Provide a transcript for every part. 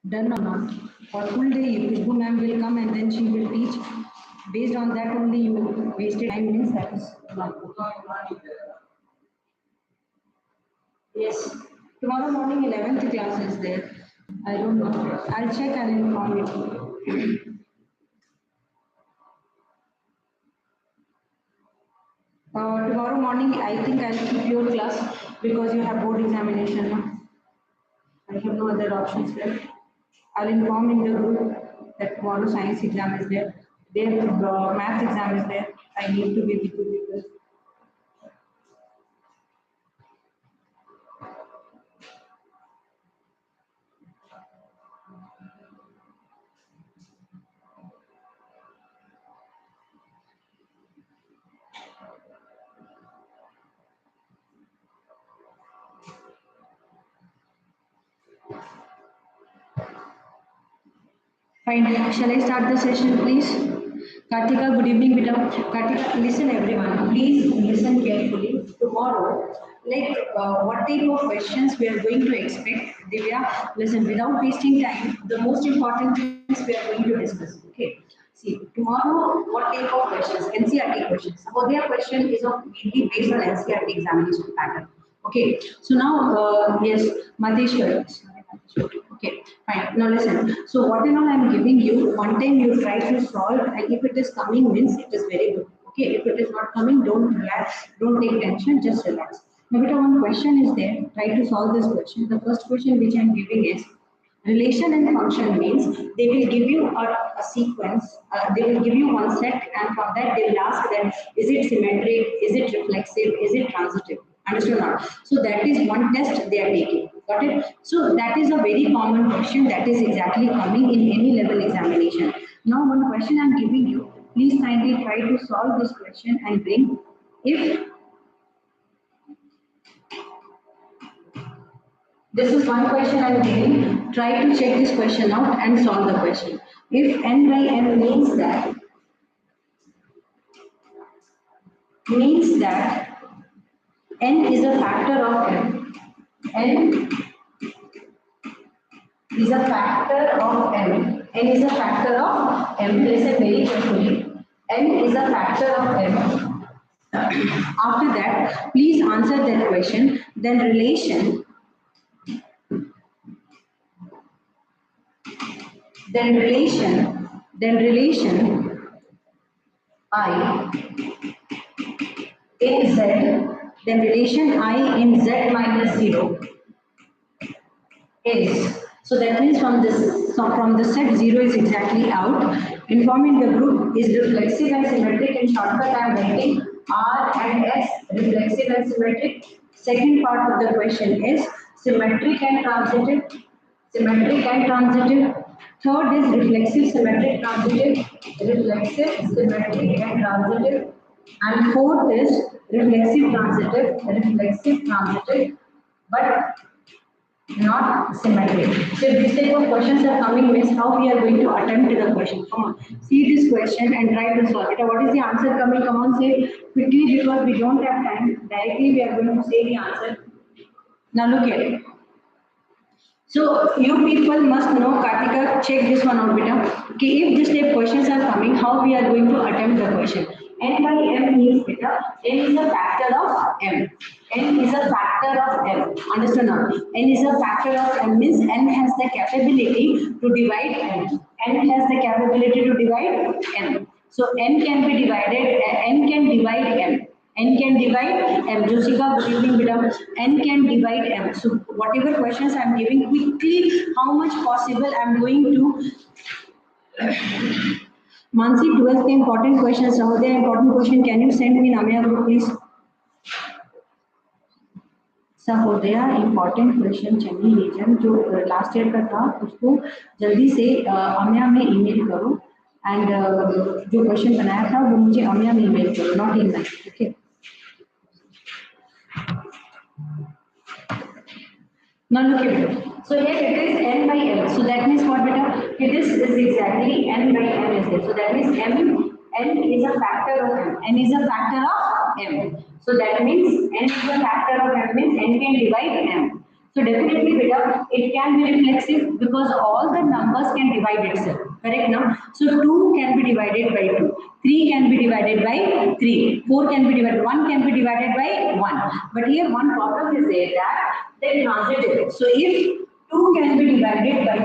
Done or not? For full day, Kushbu ma'am will come and then she will teach. Based on that only you wasted time means that is not good. Yes. Tomorrow morning 11th class is there. I don't know. I'll check and inform you. Tomorrow morning I think I'll keep your class because you have board examination. No? I have no other options there. I'll inform in the group that tomorrow science exam is there. Their maths exam is there. I need to be with you because fine. Shall I start the session, please? Kartika, good evening, beta. Kartika, listen everyone. Please listen carefully. Tomorrow, what type of questions we are going to expect? Divya, listen, without wasting time, the most important things we are going to discuss. Okay. See, tomorrow, what type of questions? NCRT questions. So their question is of mainly based on NCRT examination pattern. Okay. So now, yes, Madheshwar. Okay, fine. Now listen. So what and all I'm giving you, one time you try to solve, and if it is coming means it is very good. Okay, if it is not coming, don't relax, don't take tension, just relax. Now, beta, one question is there. Try to solve this question. The first question which I'm giving is relation and function means they will give you a sequence, they will give you one set, and from that they will ask them, is it symmetric, is it reflexive, is it transitive? Understood now? So that is one test they are taking. Got it? So that is a very common question that is exactly coming in any level examination. Now one question I'm giving you, please kindly try to solve this question and bring if this is one question I'm giving. Try to check this question out and solve the question. If n by m means that n is a factor of m. N is a factor of m. N is a factor of m. Listen very carefully. N is a factor of m. After that, please answer that question. Then relation I in z, then relation I in z minus 0 is, so that means from this, so from the set 0 is exactly out. Informing the group is reflexive and symmetric. In shortcut I am writing R and S, reflexive and symmetric. Second part of the question is symmetric and transitive. Third is reflexive, symmetric, transitive. Reflexive, symmetric and transitive. And fourth is reflexive, transitive, but not symmetric. So if this type of questions are coming means how we are going to attempt the question. Come on, see this question and try to solve it. What is the answer coming? Come on, say quickly because we don't have time. Directly we are going to say the answer. Now look at it. So you people must know, Kartika, check this one out, beta. Okay, if this type questions are coming, how we are going to attempt the question? N by m means, beta, n is a factor of m. N is a factor of m. Understand now? N is a factor of m means n has the capability to divide m. N has the capability to divide m. So n can be divided, n can divide m. N can divide m. Josika, good evening, beta. N can divide m. So whatever questions I am giving quickly, how much possible I am going to. Mansi, 12th important questions. Sahodaya, important question. Can you send me in Amaya group, please? सहोदया important question चाहिए reason जो last year का था उसको जल्दी से अम्या में email करो एंड जो क्वेश्चन बनाया था वो मुझे अम्या में ईमेल करो, not in my. Okay. Now look at it. So here it is n by m. So that means what, beta? This is exactly n by m is there. So that means n is a factor of m. N is a factor of m. So that means n is a factor of m means n can divide m. So definitely beta, it can be reflexive because all the numbers can divide itself. Correct now? So 2 can be divided by 2. 3 can be divided by 3. 4 can be divided, 1 can be divided by 1. But here one problem is there that they transitive. So if 2 can be divided by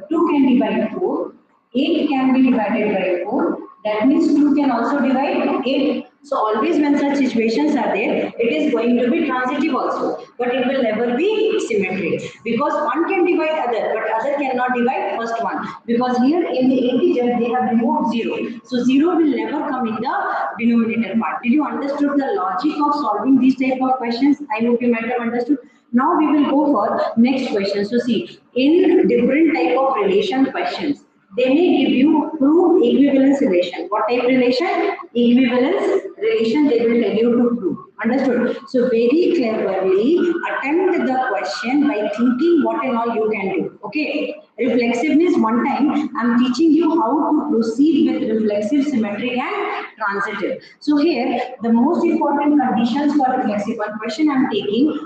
2 can divide 4, 8 can be divided by 4. That means 2 can also divide 8. So always when such situations are there, it is going to be transitive also. But it will never be symmetric. Because one can divide other, but other cannot divide first one. Because here in the integer, they have removed 0. So 0 will never come in the denominator part. Did you understood the logic of solving these type of questions? I hope you might have understood. Now we will go for next question. So see, in different type of relation questions, they may give you prove equivalence relation. What type relation? Equivalence relation they will tell you to prove. Understood? So very cleverly attempt the question by thinking what and all you can do. Okay. Reflexiveness one time I am teaching you how to proceed with reflexive, symmetric and transitive. So here the most important conditions for reflexive one question I am taking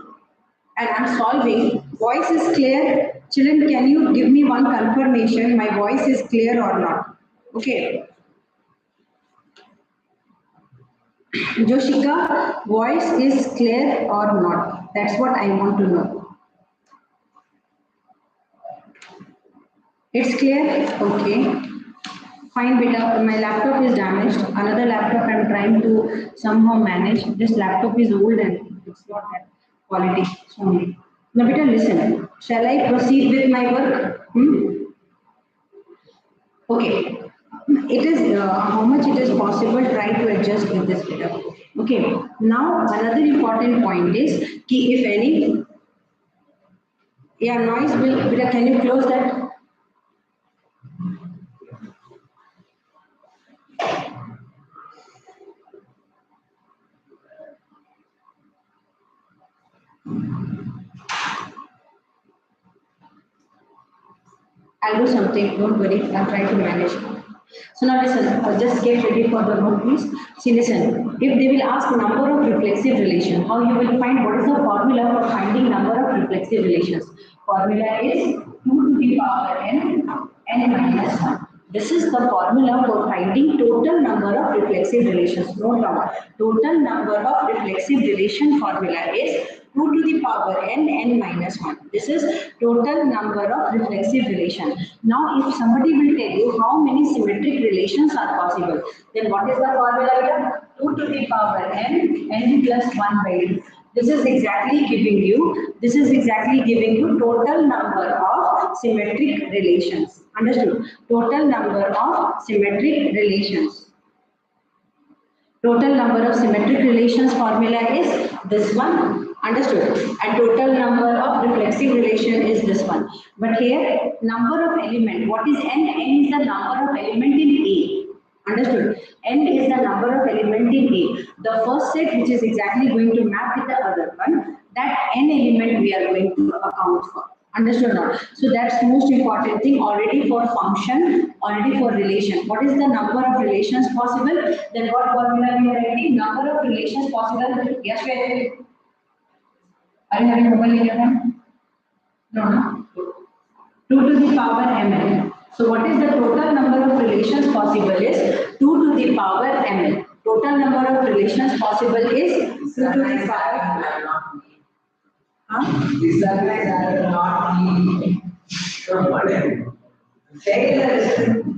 and I'm solving. Voice is clear. Children, can you give me one confirmation? My voice is clear or not? Okay. Joshika, voice is clear or not? That's what I want to know. It's clear? Okay. Fine, beta. My laptop is damaged. Another laptop I'm trying to somehow manage. This laptop is old and it's not that quality. Sorry. Now, beta, listen. Shall I proceed with my work? Okay. It is how much it is possible. Try to adjust with this beta. Okay. Now, another important point is ki if any, yeah, noise will. Beta, can you close that? I'll do something, don't worry, I'll try to manage. So now listen, just get ready for the note please. See listen, if they will ask number of reflexive relation, how you will find what is the formula for finding number of reflexive relations? Formula is 2 to the power n minus 1. This is the formula for finding total number of reflexive relations. Note down, total number of reflexive relation formula is 2 to the power n minus 1. This is total number of reflexive relation. Now if somebody will tell you how many symmetric relations are possible, then what is the formula? 2 to the power n plus 1 by 2. This is exactly giving you total number of symmetric relations. Understood? Total number of symmetric relations. Total number of symmetric relations formula is this one. Understood? And total number of reflexive relation is this one. But here, number of element. What is n? N is the number of element in A. Understood? N is the number of element in A. The first set which is exactly going to map with the other one, that n element we are going to account for. Understood now? So that's the most important thing already for function, already for relation. What is the number of relations possible? Then what formula we are writing? Number of relations possible. Yes, we are. Are you having mobile in your hand? No, no. 2 to the power ml. So what is the total number of relations possible is 2 to the power ml. Total number of relations possible is 2 to the power. Is that not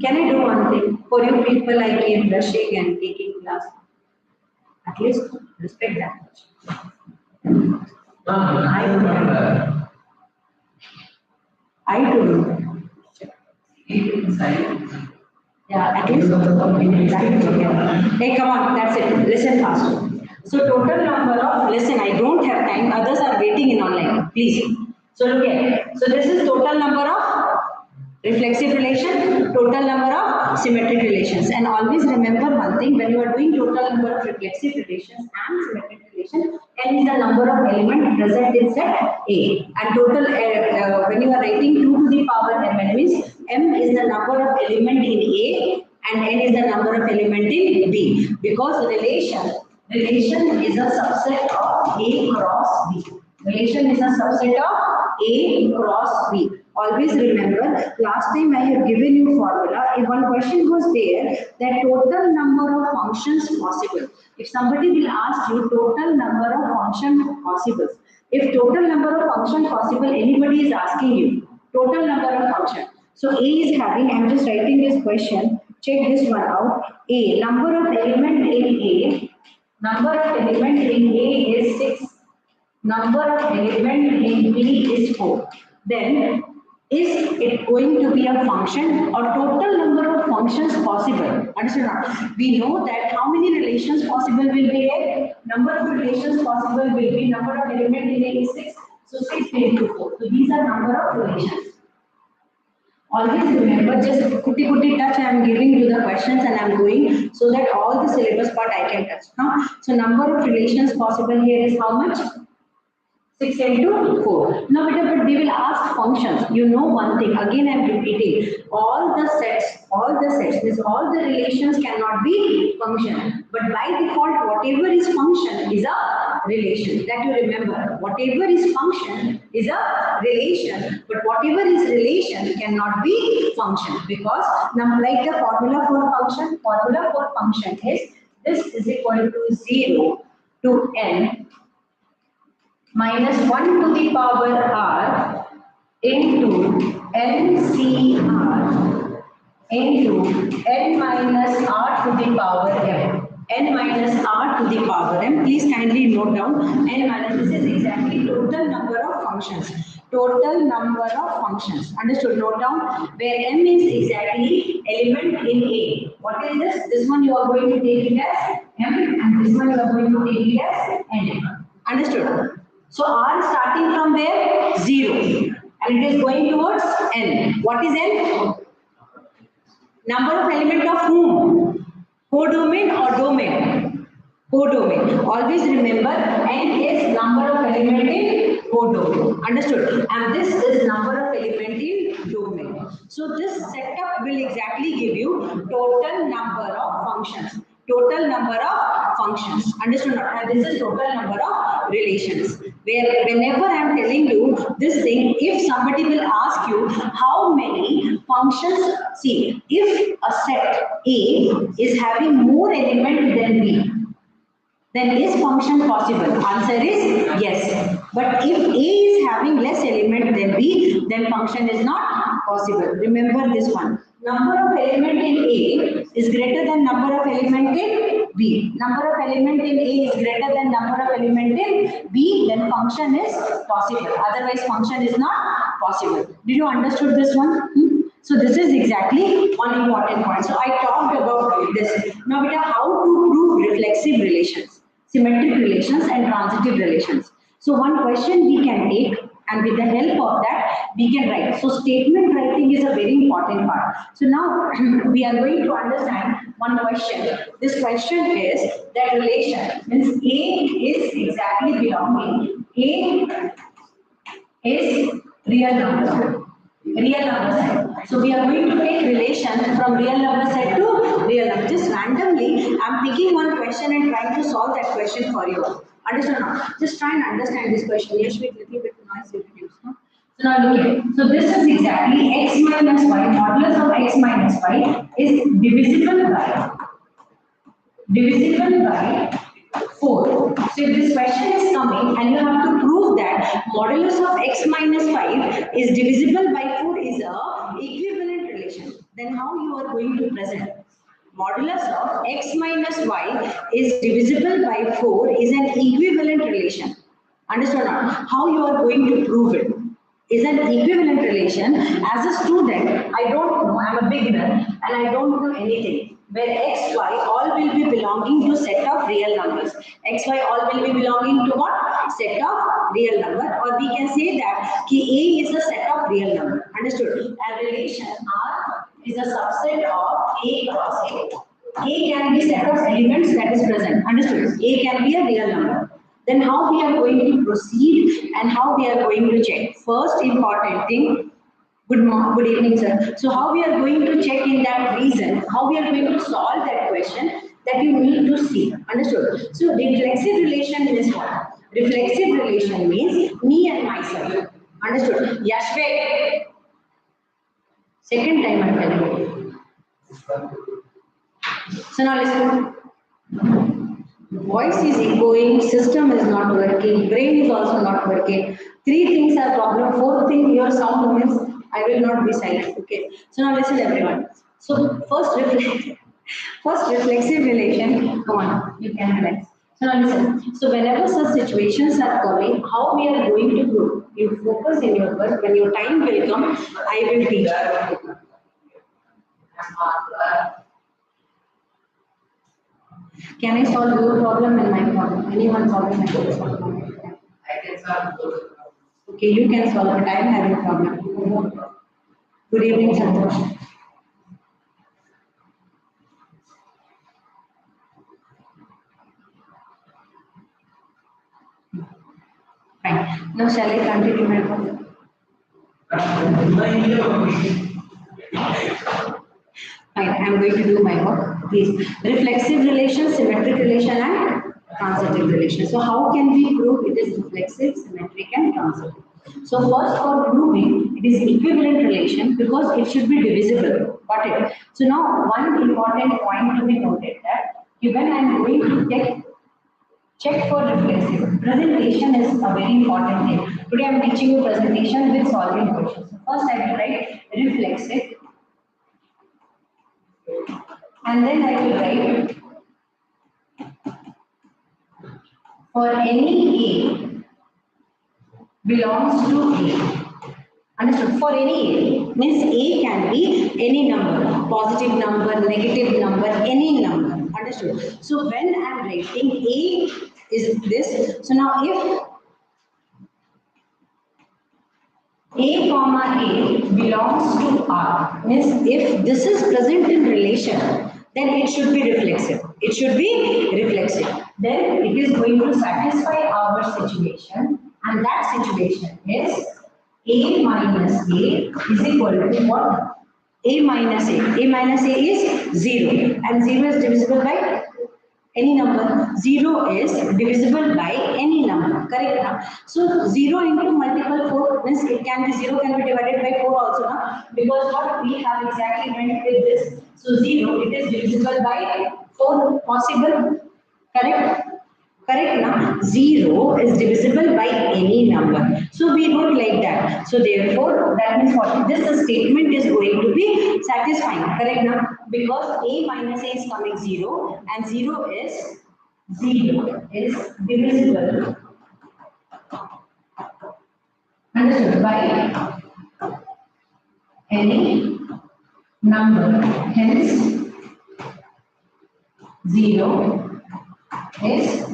Can I do one thing? For you people I keep brushing and taking class. At least respect that much. I do. Yeah, at least. Hey, come on, that's it. Listen fast. So total number of, listen, I don't have time. Others are waiting in online. Please. So look at. So this is total number of reflexive relation, total number of symmetric relations. And always remember one thing, when you are doing total number of reflexive relations and symmetric relations, n is the number of element present in set A. And total, when you are writing 2 to the power mn means m is the number of element in A and n is the number of element in B. Because relation is a subset of A cross B. Relation is a subset of A cross B. Always remember, last time I have given you formula. If one question was there, that total number of functions possible. If somebody will ask you total number of function possible, if total number of function possible, anybody is asking you total number of function. So A is having, I am just writing this question, check this one out. A, number of element in A, number of element in A is 6, number of element in B is 4. Then is it going to be a function or total number of functions possible? Understand not? We know that how many relations possible will be A? Number of relations possible will be number of element in A is 6. So 6 into 4. So these are number of relations. Always remember, just kuti touch I am giving you the questions and I am going so that all the syllabus part I can touch. Huh? So number of relations possible here is how much? 6 into 4. Now, but they will ask functions. You know one thing, again I am repeating, all the sets, means all the relations cannot be function. But by default, whatever is function is a relation. That you remember, whatever is function is a relation, but whatever is relation cannot be function. Because now, like the formula for function is this is equal to 0 to n minus 1 to the power r into NCR into n minus r to the power m. N minus r to the power m. Please kindly note down n minus, this is exactly total number of functions. Total number of functions. Understood? Note down where m is exactly element in A. What is this? This one you are going to take it as m and this one you are going to take it as n. Understood? So R starting from where? 0. And it is going towards N. What is N? Number of element of whom? Codomain or domain? Codomain. Always remember, N is number of element in codomain. Understood? And this is number of element in domain. So this setup will exactly give you total number of functions. Total number of functions. Understood? And this is total number of relations. Where whenever I am telling you this thing, if somebody will ask you how many functions, see, if a set A is having more element than B, then is function possible? Answer is yes. But if A is having less element than B, then function is not possible. Remember this one. Number of element in A is greater than number of element in B. Number of element in A is greater than number of element in B, then function is possible. Otherwise, function is not possible. Did you understood this one? So this is exactly one important point. So I talked about this. Now, beta, how to prove reflexive relations, symmetric relations and transitive relations. So one question we can take, and with the help of that we can write. So statement writing is a very important part. So now we are going to understand one question. This question is that relation means A is exactly belonging. A is real number. Real number set. So we are going to take relation from real number set to real number. Just randomly, I am picking one question and trying to solve that question for you. Understand now? Just try and understand this question. Yes, with little bit noise reduced. No? So now look at. So this is exactly x minus y. Modulus of x minus y is divisible by 4. So if this question is coming and you have to prove that modulus of x minus 5 is divisible by 4 is a equivalent relation, then how you are going to present? Modulus of x minus y is divisible by 4 is an equivalent relation. Understood now? How you are going to prove it? Is an equivalent relation. As a student, I don't know, I am a beginner and I don't know anything. Where x, y all will be belonging to set of real numbers. X, y all will be belonging to what? Set of real number, or we can say that ki A is a set of real number. Understood? And relation R is a subset of A cross A. A can be set of elements that is present. Understood? A can be a real number. Then how we are going to proceed and how we are going to check. First important thing, good evening sir. So how we are going to check in that reason, how we are going to solve that question, that you need to see. Understood? So reflexive relation is what? Reflexive relation means me and myself. Understood? Yashve. Second time I'm telling you. So now listen. Voice is echoing, system is not working, brain is also not working. Three things are problem. Fourth thing, your sound means I will not be silent. Okay. So now listen everyone. So first reflexive relation. Come on, you can relax. So now listen. So whenever such situations are coming, how we are going to do? You focus in your work. When your time will come, I will teach. Can I solve your problem and my problem? Anyone solving my problem? I can solve both. Okay, you can solve, but I am having a problem. Good evening, Santosh. Fine. Now shall I continue my work? Fine, I am going to do my work. Please. Reflexive relation, symmetric relation, and transitive relation. So how can we prove it is reflexive, symmetric, and transitive? So first for proving it is equivalent relation because it should be divisible. Got it? So now one important point to be noted that when I am going to check for reflexive. Presentation is a very important thing. Today I am teaching you presentation with solving questions. So first I will write reflexive and then I will write for any A belongs to A. Understood? For any A means A can be any number, positive number, negative number, any number. Understood? So when I am writing A is this. So now if A comma A belongs to R means if this is present in relation, then it should be reflexive. It should be reflexive. Then it is going to satisfy our situation, and that situation is A minus A is equal to what? A minus A. A minus A is 0, and 0 is divisible by any number. 0 is divisible by any number. Correct now? So 0 into multiple 4 means it can be 0 can be divided by 4 also now, because what we have exactly meant with this. So 0 it is divisible by 4 possible. Correct? Correct now? 0 is divisible by any number. So we wrote like that. So therefore, that means what? This statement is going to be satisfying. Correct now? Because A minus A is coming 0 and 0 is divisible. Understood? By any number. Hence, 0 is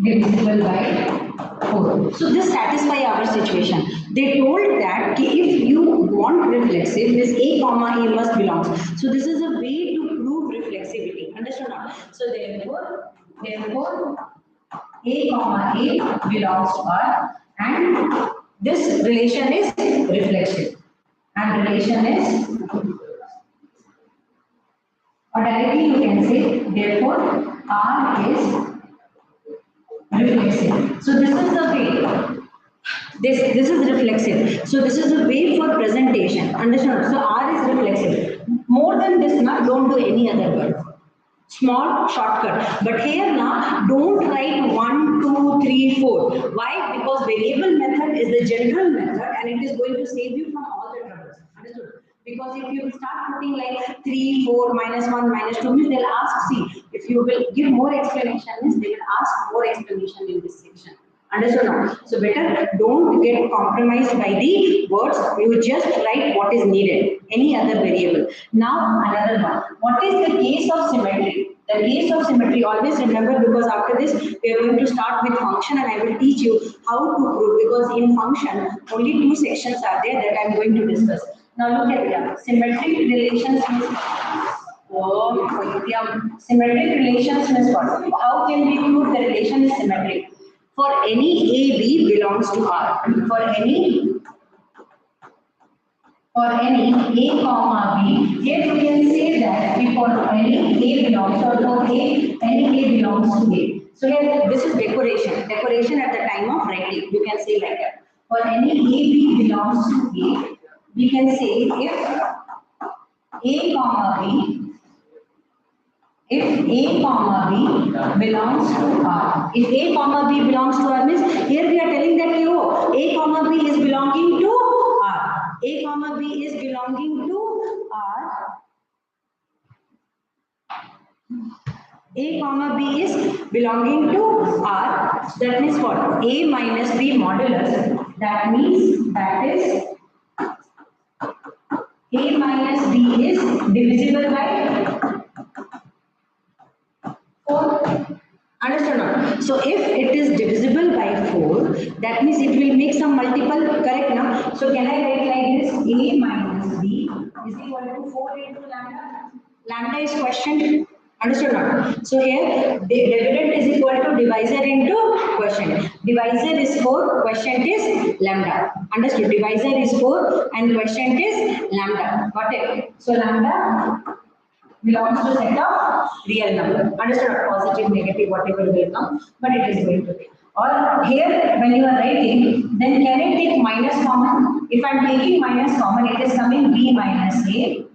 divisible by 4. So this satisfies our situation. They told that if you want reflexive, this A comma A must belong. So this is a way to prove reflexivity. Understood now? So therefore A comma A belongs to R, and this relation is reflexive. And relation is, or directly you can say, therefore R is reflexive. So this is the way. This is reflexive. So this is the way for presentation. Understand? So R is reflexive. More than this, now don't do any other word. Small shortcut. But here now, don't write 1, 2, 3, 4. Why? Because variable method is the general method, and it is going to save you from all the troubles. Understood? Because if you start putting like 3, 4, minus 1, minus 2, means they'll ask, see, if you will give more explanations, they will ask more explanation in this section. Understood now? So better don't get compromised by the words. You just write what is needed. Any other variable. Now another one. What is the case of symmetry? The case of symmetry, always remember, because after this we are going to start with function, and I will teach you how to prove, because in function only 2 sections are there that I am going to discuss. Now look at that. Symmetric relations means symmetric relations means what? How can we prove the relation is symmetric? For any A, B belongs to R. For any A comma B, here you can say that if for any A belongs, or for any A belongs to A. So here, this is decoration. Decoration at the time of writing. You can say like that. For any A, B belongs to A, we can say if A comma B, if A comma B belongs to R. If A comma B belongs to R means here we are telling that yo, A comma B is belonging to R. A comma B is belonging to R. A comma B is belonging to R. That means what? A minus B modulus. That means that is A minus B is divisible by 4. Understand not? So if it is divisible by 4, that means it will make some multiple, correct now? So can I write like this? A minus B is equal to 4 into lambda. Lambda is quotient. Understood not? So here dividend is equal to divisor into quotient. Divisor is 4, quotient is lambda. Understood? Divisor is 4 and quotient is lambda. Got it? So lambda belongs to set of real number. Understood? Positive, negative, whatever will come, but it is going to be. Or here, when you are writing, then can I take minus common? If I am taking minus common, it is coming B minus A,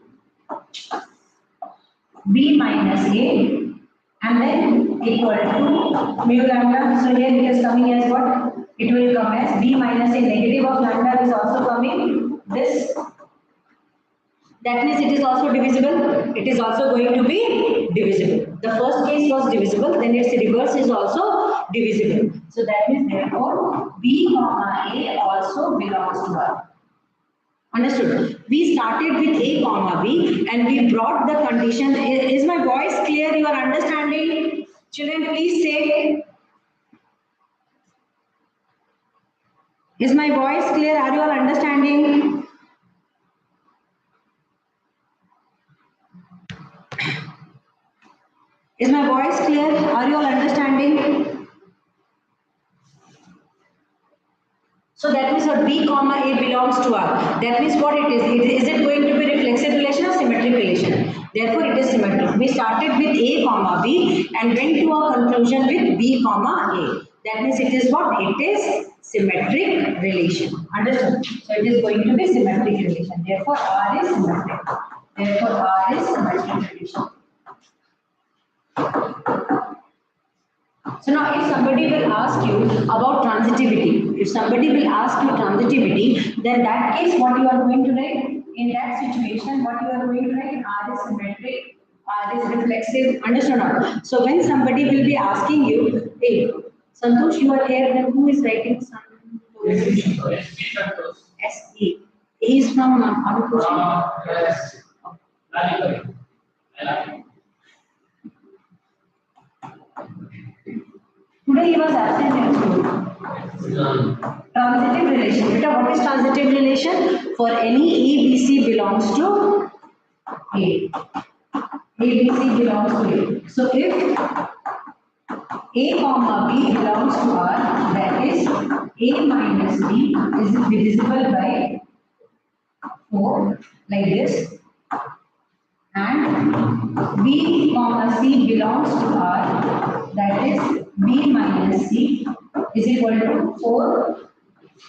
B minus A, and then equal to mu lambda. So here it is coming as what? It will come as B minus A. Negative of lambda is also coming this. That means it is also divisible. It is also going to be divisible. The first case was divisible, then its reverse is also divisible. So that means therefore B comma A also belongs to R. Understood? We started with A comma B and we brought the condition. Is my voice clear? You are understanding? Children, please say. Is my voice clear? Are you all understanding? Is my voice clear? Are you all understanding? So that means what B comma A belongs to R. That means what it is? Is it going to be reflexive relation or symmetric relation? Therefore it is symmetric. We started with A comma B and went to a conclusion with B comma A. That means it is what? It is symmetric relation. Understood? So it is going to be symmetric relation. Therefore R is symmetric. Therefore R is symmetric relation. So now if somebody will ask you about transitivity, then that case what you are going to write? In that situation, what you are going to write? R is symmetric, R is reflexive, understood now? So when somebody will be asking you, hey, Santosh, you are here, then who is writing Santosh? S-E. He is from Anukuchi. Yes. Today he was absent in school. Transitive relation. Beta, what is transitive relation? For any ABC belongs to A. ABC belongs to A. So if A comma B belongs to R, that is A minus B is divisible by 4 like this, and B comma C belongs to R, that is B minus C is equal to 4.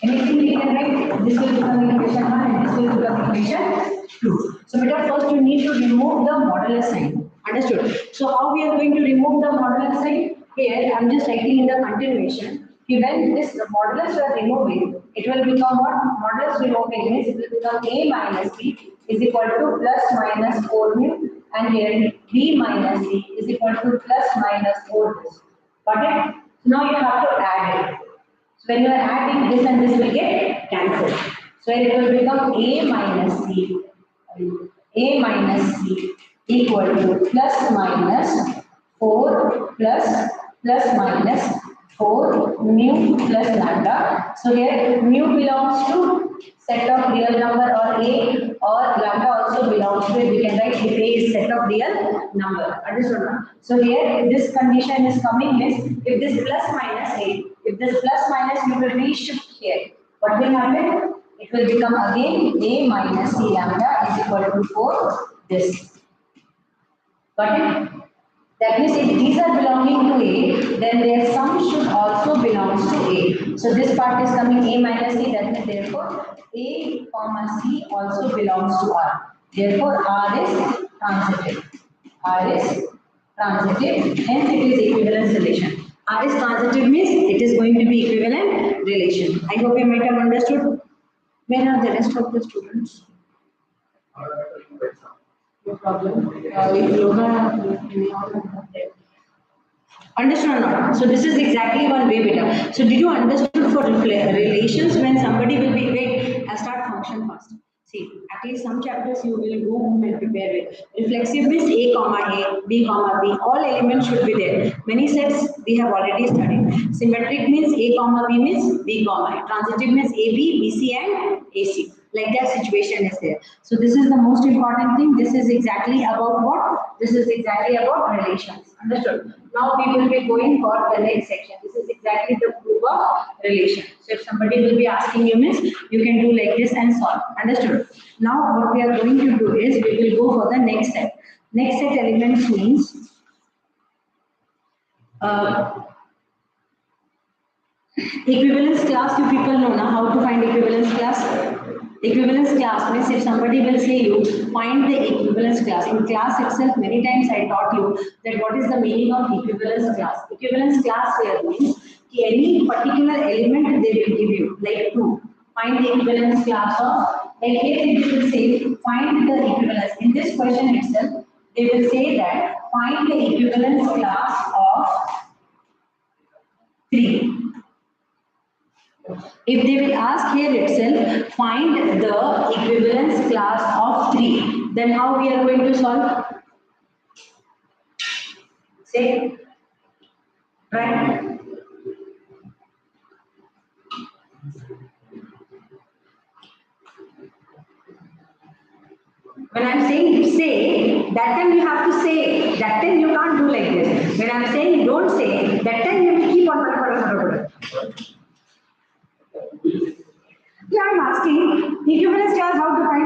Anything we can write, this will become equation 1 and this will become equation 2. So beta, first you need to remove the modulus sign. Understood? So how we are going to remove the modulus sign? Here I am just writing in the continuation. When this modulus we are removing, it will become what? Modulus removing means it will become A minus B is equal to plus minus 4 mu, and here B minus C is equal to plus minus 4 this. Got it? So now you have to add it. So when you are adding this and this will get cancelled. So it will become A minus C equal to plus minus 4 plus minus 4 mu plus lambda. So here mu belongs to set of real number or A, or lambda also belongs to it. We can write if A is set of real number. Understood? So here this condition is coming is if this plus minus A, if this plus minus we will reshift here. What will happen? It will become again A minus C lambda is equal to 4 this. Got it? That means if these are belonging to A, then their sum should also belongs to A. So this part is coming A minus C, that means therefore A comma C also belongs to R. Therefore R is transitive. R is transitive, hence it is equivalence relation. R is transitive means it is going to be equivalent relation. I hope you might have understood. Where are the rest of the students? No problem. If Loga, understood or not? So this is exactly one way beta. So did you understood for relations when somebody will be, wait, I'll start function first. See, at least some chapters you will go home and prepare it. Reflexive means A comma A, B comma B, all elements should be there. Many sets we have already studied. Symmetric means A comma B means B comma A. Transitive means AB, BC and AC. Like that situation is there. So this is the most important thing. This is exactly about what? This is exactly about relations. Understood? Now we will be going for the next section. This is exactly the proof of relation. So if somebody will be asking you means you can do like this and solve. Understood? Now what we are going to do is we will go for the next set. Next set elements means equivalence class. You people know now how to find equivalence class. Equivalence class means if somebody will say you find the equivalence class. In class itself many times I taught you that what is the meaning of equivalence class. Equivalence class here means any particular element they will give you like 2. Find the equivalence class of, like here it will say find the equivalence. In this question itself they will say that find the equivalence class of 3. If they will ask here itself, find the equivalence class of 3, then how we are going to solve? Say, right? When I'm saying say, that time you have to say, that time you can't do like this. When I'm saying don't say, that time you will keep on. Yeah, I'm asking, equivalence class, how to find?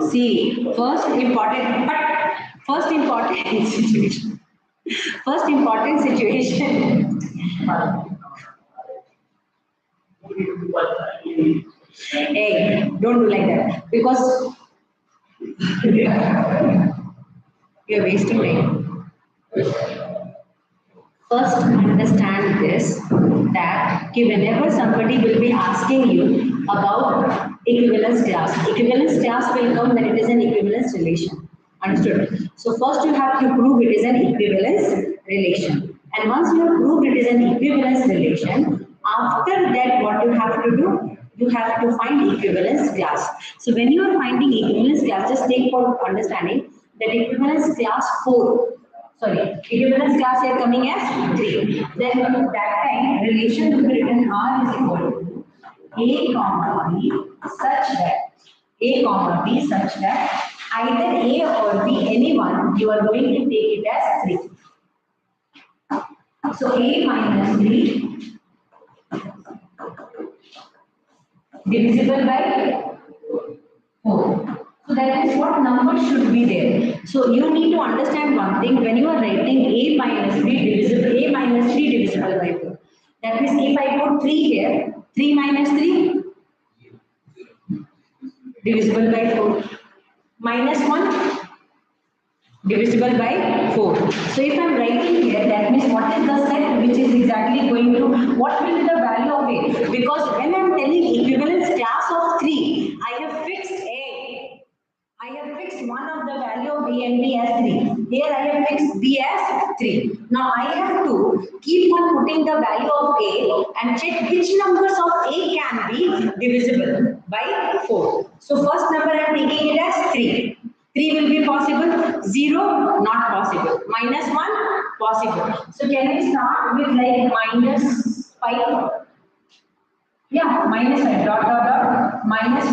See, first important situation. First important situation. Hey, don't do like that because you're wasting time. First, understand this that okay, whenever somebody will be asking you about equivalence class will come when it is an equivalence relation. Understood? So first you have to prove it is an equivalence relation. And once you have proved it is an equivalence relation, after that what you have to do? You have to find equivalence class. So when you are finding equivalence class, just take for understanding that equivalence class 4. Sorry, equivalence class here coming as 3. Then at that time relation will be written R is equal to A comma B such that A comma B such that either A or B, anyone, you are going to take it as 3. So A minus 3 divisible by 4. So that is what number should be there. So you need to understand one thing when you are writing A minus 3 divisible by 4. That means if I put 3 here, 3 minus 3 divisible by 4. Minus 1 divisible by 4. So if I am writing here, that means what is the set which is exactly going to, what will be the value of A? Because when I am telling equivalence class of 3, I have fixed A. I have fixed one of the value of A and B as 3. Here I have fixed B as 3. Now I have to keep on putting the value of A and check which numbers of A can be divisible by 4. So first number I am taking it as 3. 3 will be possible, 0 not possible, minus 1 possible. So can we start with like minus 5? Yeah, minus 5, minus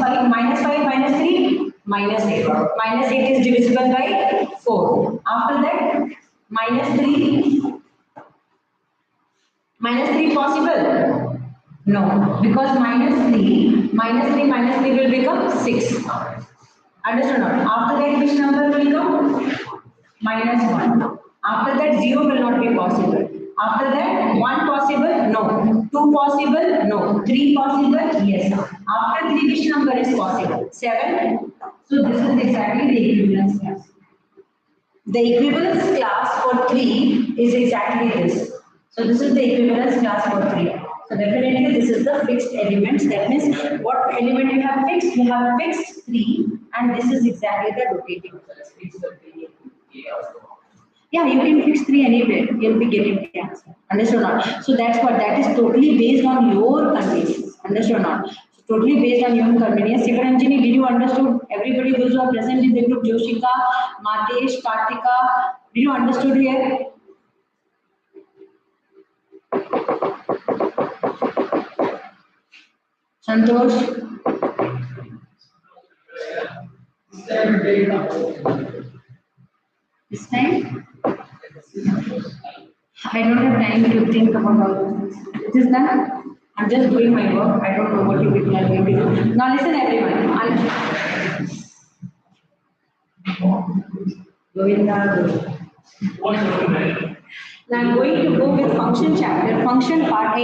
5, minus 3, minus 8. Minus 8 is divisible by 4. After that, minus 3 possible? No, because minus 3 will become 6. Understood or not? After that, which number will come? -1. After that, 0 will not be possible. After that, 1 possible? No. 2 possible? No. 3 possible? Yes. After 3, which number is possible? 7. So this is exactly the equivalence class. The equivalence class for 3 is exactly this. So this is the equivalence class for 3. So definitely this is the fixed elements. That means what element you have fixed? You have fixed 3 and this is exactly the rotating. Yeah, you can fix 3 anywhere. You'll be getting the answer. Understood or not? So that's what that is totally based on your convenience. Understood or not? So totally based on your convenience. Sivaranjini, did you understood? Everybody those who are present in the group, Joshika, Matesh, Kartika, did you understood here? Santosh? This time? I don't have time to think about all those things. It is done. I'm just doing my work. I don't know what you people are going to do. Now listen everyone. Govinda. Now I'm going to go with function chapter, function part A.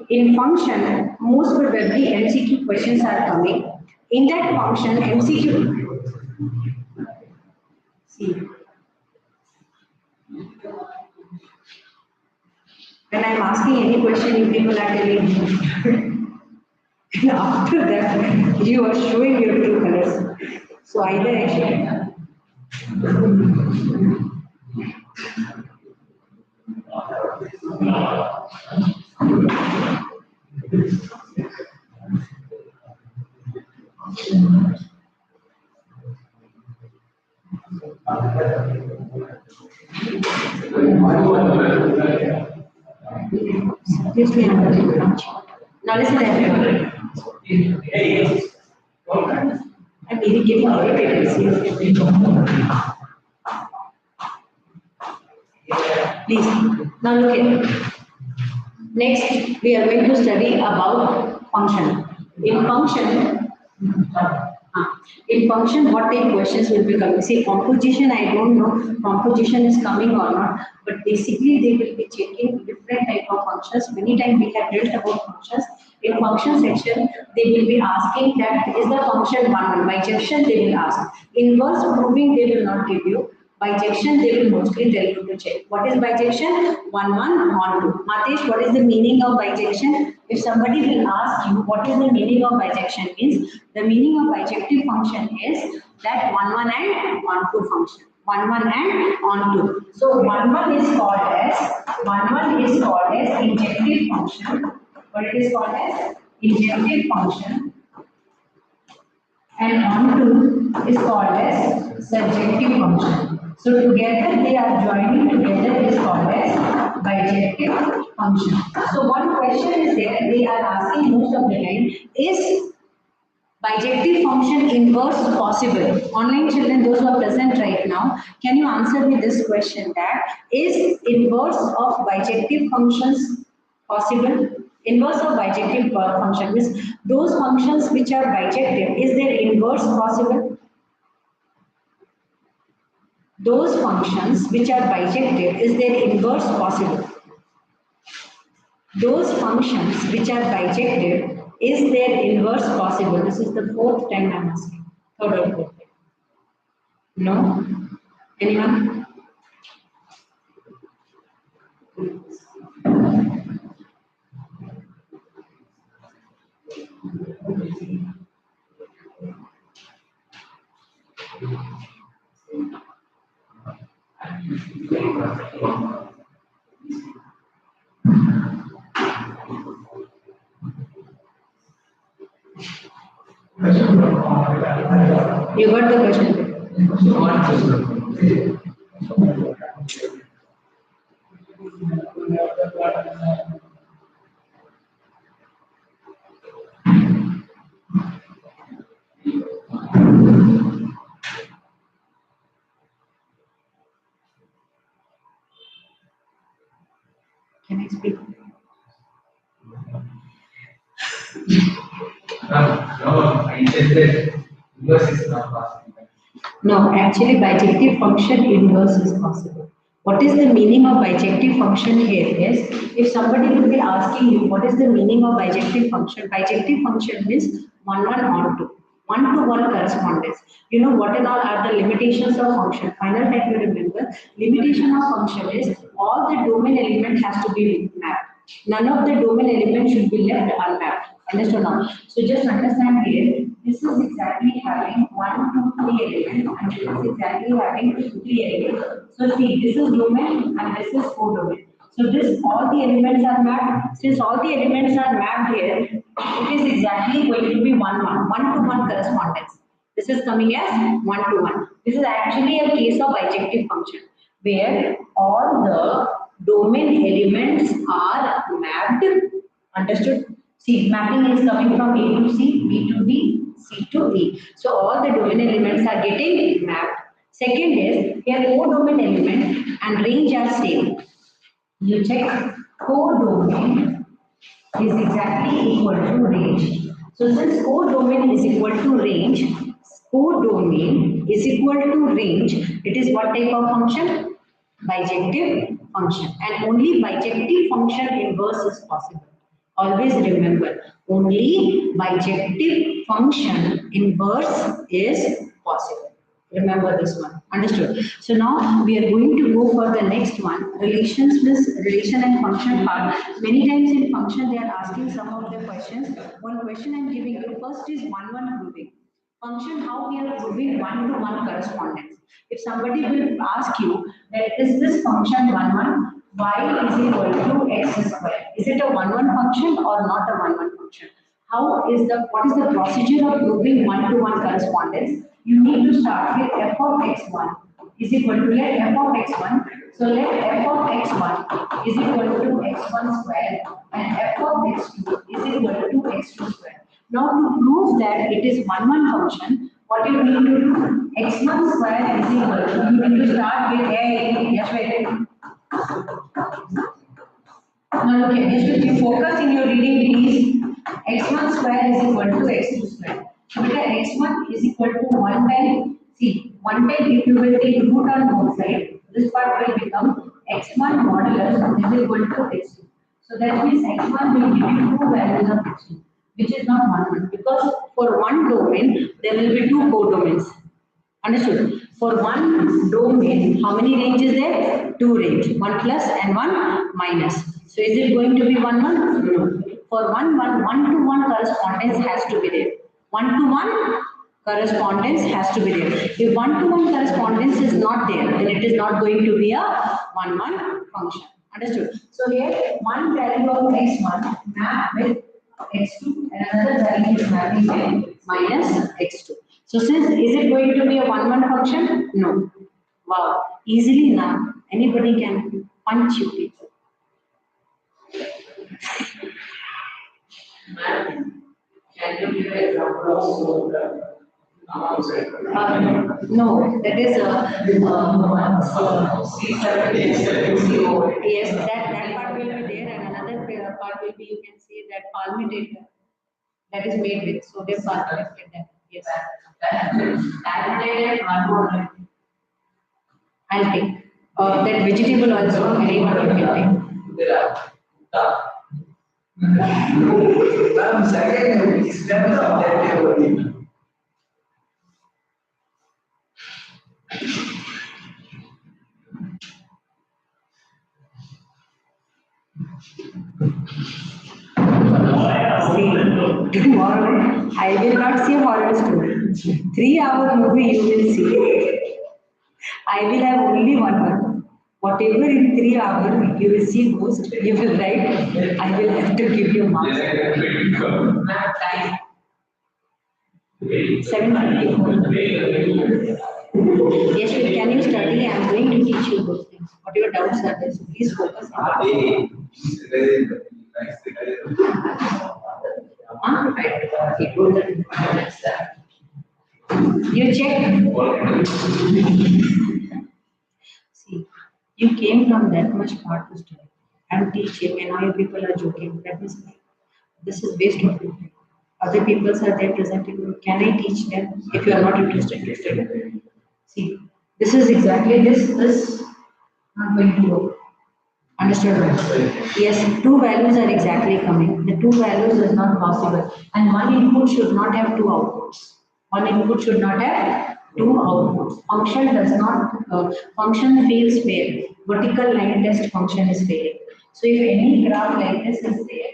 In function, most probably MCQ questions are coming. In that function, MCQ. See. When I'm asking any question, you people are telling me. And after that, you are showing your true colors. So either I should. Seriously, I'm very much. Now listen everyone. I'm really getting irritated. Seriously. Please. Now look here. Next, we are going to study about function. In function, what type questions will be coming? See, composition, I don't know composition is coming or not, but basically they will be checking different type of functions. Many times we have read about functions. In function section, they will be asking that is the function 1 bijection they will ask. Inverse proving they will not give you. Bijection they will mostly tell you to check. What is bijection? 1 1 on 2. Matesh, what is the meaning of bijection? If somebody will ask you what is the meaning of bijection means, the meaning of bijective function is that 1 1 and on 2 function. 1 1 and on 2. So 1 1 is called as injective function. What it is called as injective function. And on 2 is called as surjective function. So together they are joining together is called as bijective function. So one question is there, they are asking most of the time, is bijective function inverse possible? Online children, those who are present right now, can you answer me this question, that is inverse of bijective functions possible? Inverse of bijective function means those functions which are bijective, is their inverse possible? Those functions which are bijective, is their inverse possible? Those functions which are bijective, is their inverse possible? This is the 4th time I am asking. Third or 4th time. No? Anyone? You got the question? Can I speak? No, I said that because it's not possible. No, actually bijective function inverse is possible. What is the meaning of bijective function here is, if somebody will be asking you what is the meaning of bijective function means one on two. One-to-one correspondence. You know what and all are the limitations of function. Final time you remember, limitation of function is all the domain element has to be mapped. None of the domain elements should be left unmapped. Understood now? So just understand here, this is exactly having 1, 2, 3 elements and this is exactly having 3 elements. So see, this is domain and this is codomain. So this all the elements are mapped. Since all the elements are mapped here, it is exactly going to be one-to-one correspondence. This is coming as one-to-one. This is actually a case of bijective function where all the domain elements are mapped. Understood? See, mapping is coming from A to C, B to D, C to E. So all the domain elements are getting mapped. Second is here codomain element and range are same. You check codomain is exactly equal to range. So since codomain is equal to range, codomain is equal to range, it is what type of function? Bijective function. And only bijective function inverse is possible. Always remember, only bijective function inverse is possible. Remember this one. Understood? So now we are going to go for the next one. Relations plus relation and function part. Many times in function they are asking some of the questions. One question I am giving you first is one-one proving. Function how we are proving one-to-one correspondence. If somebody will ask you that is this function one-one, y is equal to x square. Is it a one-one function or not a one-one function? How is the what is the procedure of proving one-to-one correspondence? You need to start with f of x1 is equal to let f of x1. So let f of x1 is equal to x1 square and f of x2 is equal to x2 square. Now to prove that it is one-one function, what you need to do? X1 square is equal to, you need to start with a, yes, wait. Now look here, just you focus in your reading please. X1 square is equal to x2 square. So beta x1 is equal to 1 by, see, 1 by if you will take root on both sides, this part will become x1 modulus is equal to x2. So that means x1 will give you two values of x2, which is not 1 because for one domain there will be two codomains. Understood? For one domain, how many range is there? Two range, one plus and one minus. So is it going to be one? No. For one-to-one correspondence has to be there. One-to-one correspondence has to be there. If one-to-one correspondence is not there, then it is not going to be a one-one function. Understood? So here one value of x1 map with x2 and another value is mapping with minus x2. So since is it going to be a one-one function? No. Wow, easily now anybody can punch you people. Can you give an example of No, that is yes, that part will be there, and another part will be you can say that palmitator that is made with sodium palmitate. Yes. I'll take that vegetable also. Anyone you can take. Ma'am, second steps of that table. See, tomorrow I will not see a horror story. 3 hour movie you will see. I will have only one. Whatever in 3 hours you will see ghost, you will write. I will have to give you marks. Time 7:34. Yes, can you study? I am going to teach you those things. Whatever doubts are there, so please focus. You check. See, you came from that much part to study. I'm teaching and all you people are joking. That means this is waste of time. Other people are there presenting. Can I teach them if you are not interested to study? See, this is exactly this not going to work. Understood? Yes, two values are exactly coming. The two values is not possible. And one input should not have two outputs. One input should not have two outputs. Function does not, function fails fail. Vertical line test function is failing. So if any graph like this is there,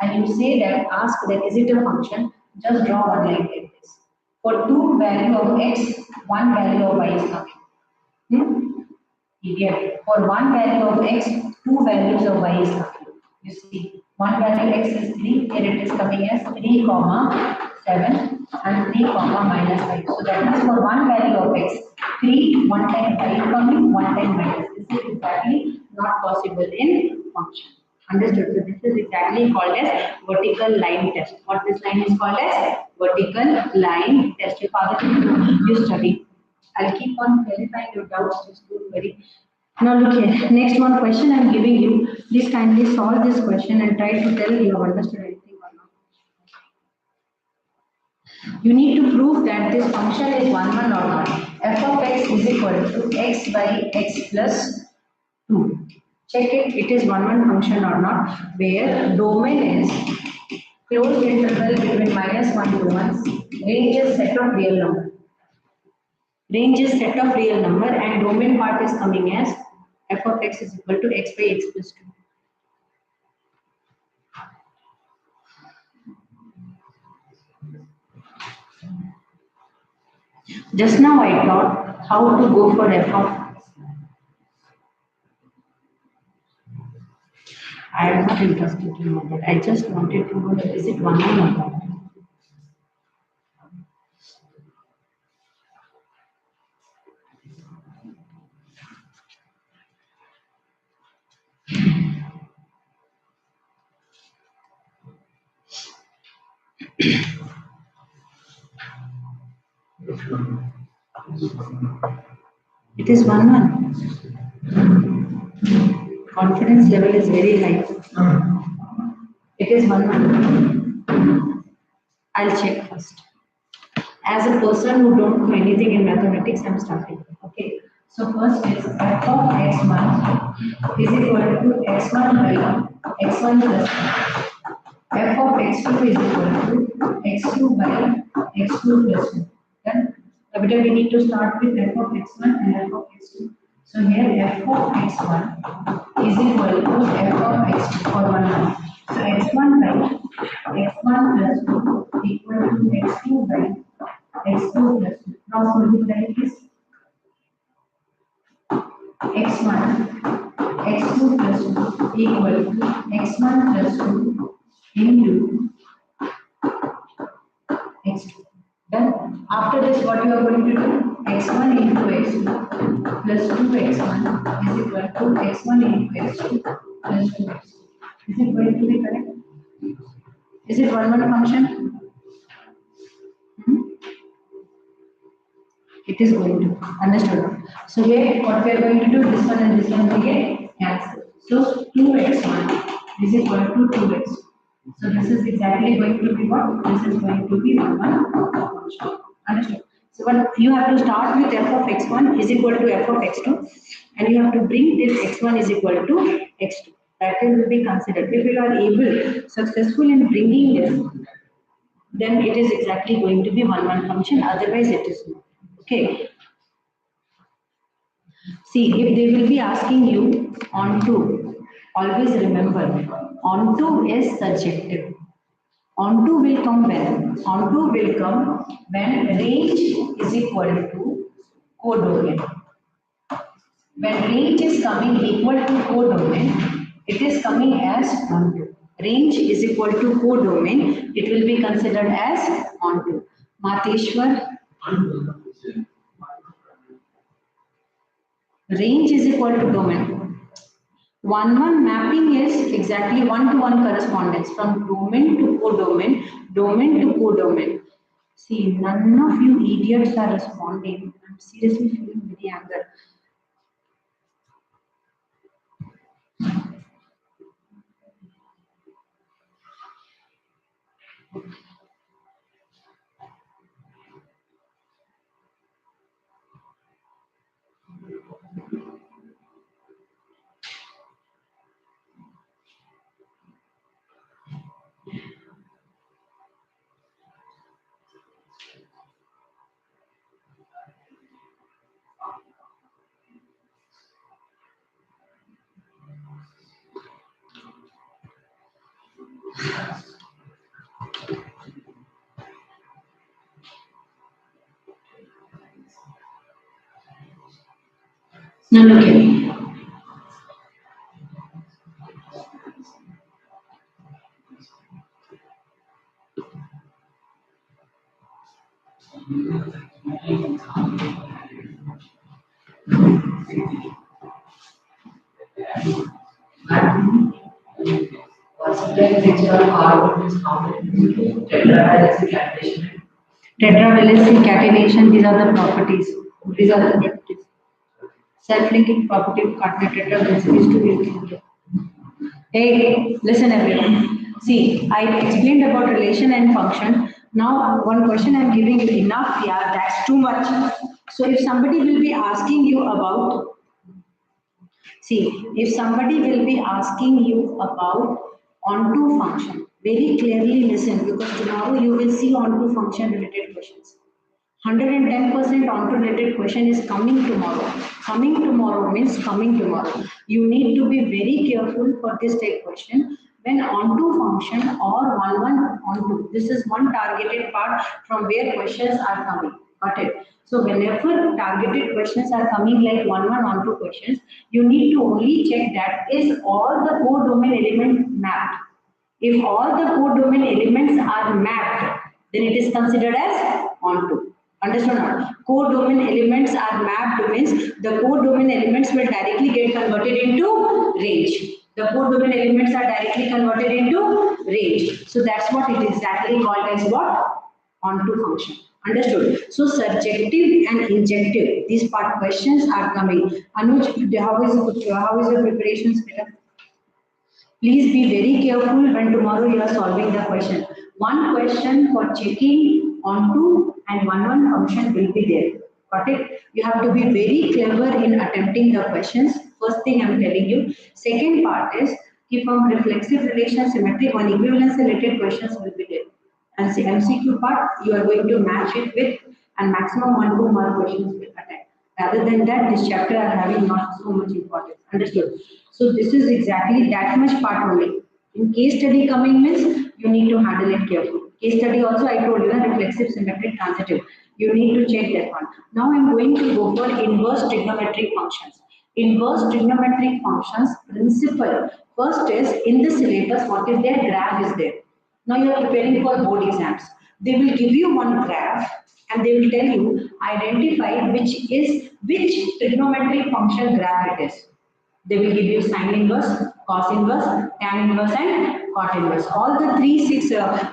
and you say that, ask that is it a function, just draw one line like this. For two value of x, one value of y is coming. You get for one value of x, two values of y is coming. You see, one value x is 3, here it is coming as 3 comma 7 and 3 comma minus 5. So that means for one value of x, 3 one time y coming, one time minus. This is exactly not possible in function. Understood? So this is exactly called as vertical line test. What this line is called as vertical line test. If other you study. I'll keep on clarifying your doubts, just don't worry. Now look here, next one question I'm giving you. Please kindly solve this question and try to tell you have understood anything or not. You need to prove that this function is 1, 1 or not. F of x is equal to x by x plus 2. Check it is 1, 1 function or not, where domain is closed interval between -1 to 1, range is set of real number. Range is set of real number and domain part is coming as f of x is equal to x by x plus 2. Just now I taught how to go for f of. I am not interested to know that. I just wanted to know that is it 1 or not. It is 1, 1. Confidence level is very high. It is 1, 1. I'll check first. As a person who don't know anything in mathematics, I'm starting. Okay. So first is f of x1 is equal to x1 by x1 plus 1. F of x2 is equal to x2 by x2 plus 2. Then but we need to start with f of x1 and f of x2. So here f of x1 is equal to f of x2 for 1 1. So x1 by x1 plus 2 equal to x2 by x2 plus 2. Cross multiply this x1 x2 plus 2 equal to x1 plus 2 into x2. Then after this what you are going to do? x1 into x2 plus 2x1 is equal to x1 into x2 plus 2x2. Is it going to be correct? Is it 1 1 function? It is going to. Understood? So here what we are going to do, this one and this one will get cancelled. So 2x1 is equal to 2x2. So this is exactly going to be what? This is going to be 1 1 function. Understood? So what you have to start with f of x1 is equal to f of x2 and you have to bring this x1 is equal to x2. That will be considered. If you are able, successful in bringing this, then it is exactly going to be 1 1 function, otherwise it is not. Okay. See, if they will be asking you onto, always remember, onto is subjective. Onto will come when? Onto will come when range is equal to codomain. When range is coming equal to codomain, it is coming as onto. Range is equal to codomain, it will be considered as onto. Mateshwar, range is equal to domain. 1 1 mapping is exactly 1 to 1 correspondence from domain to codomain, domain to codomain. See, none of you idiots are responding. I'm seriously feeling very anger. Now look here. Percentage which are carbon is common tetrahedral calculation. Tetravalence catenation, these are the properties. These are the properties. Self-linking property of tetravalence is to be. Hey, listen everyone. See, I explained about relation and function. Now, one question I'm giving you enough, yeah, that's too much. So if somebody will be asking you about, see, if somebody will be asking you about onto function, very clearly listen because tomorrow you will see onto function related questions. 110% onto related question is coming tomorrow. Coming tomorrow means coming tomorrow. You need to be very careful for this type question when onto function or one onto. This is one targeted part from where questions are coming. Got it? So whenever targeted questions are coming like one onto questions, you need to only check that is all the core domain element mapped. If all the core domain elements are mapped, then it is considered as onto. Understood not? Core domain elements are mapped means the core domain elements will directly get converted into range. The core domain elements are directly converted into range. So that's what it is exactly called as what? Onto function. Understood? So subjective and injective, these part questions are coming. Anuj, how is your preparations? Please be very careful when tomorrow you are solving the question. One question for checking onto and one function will be there. Got it? You have to be very clever in attempting the questions. First thing I'm telling you. Second part is if from reflexive relation, symmetric, one equivalence related questions will be there. And the MCQ part, you are going to match it with and maximum 1-2 mark questions will attempt. Rather than that, this chapter are having not so much importance. Understood? So this is exactly that much part only. In case study coming means you need to handle it carefully. Case study also I told you, reflexive, symmetric, transitive. You need to check that one. Now I'm going to go for inverse trigonometric functions. Inverse trigonometric functions principle. First is in the syllabus, what is their graph is there. Now you are preparing for board exams. They will give you one graph and they will tell you identify which trigonometric function graph it is. They will give you sine inverse, cos inverse, tan inverse, and cot inverse. All the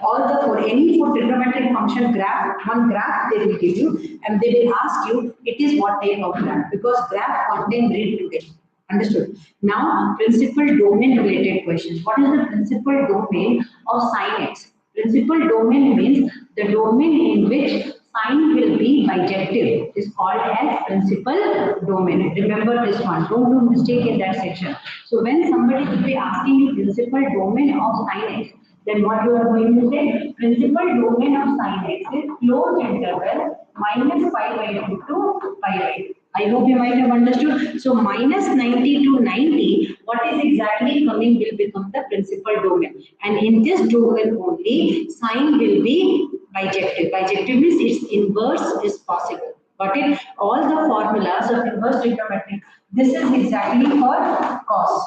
all the four, any four trigonometric function graph, one graph they will give you, and they will ask you it is what type of graph because graph contain grid together. Understood? Now, principal domain related questions. What is the principal domain of sin x? Principal domain means the domain in which sign will be bijective is called as principal domain. Remember this one. Don't do mistake in that section. So when somebody will be asking you principal domain of sin x, then what you are going to say? Principal domain of sin x is closed interval minus pi by 2 to pi by 2. I hope you might have understood. So minus 90 to 90, what is exactly coming will become the principal domain. And in this domain only, sign will be bijective. Bijective means its inverse is possible. Got it? All the formulas of inverse trigonometry, this is exactly for cos.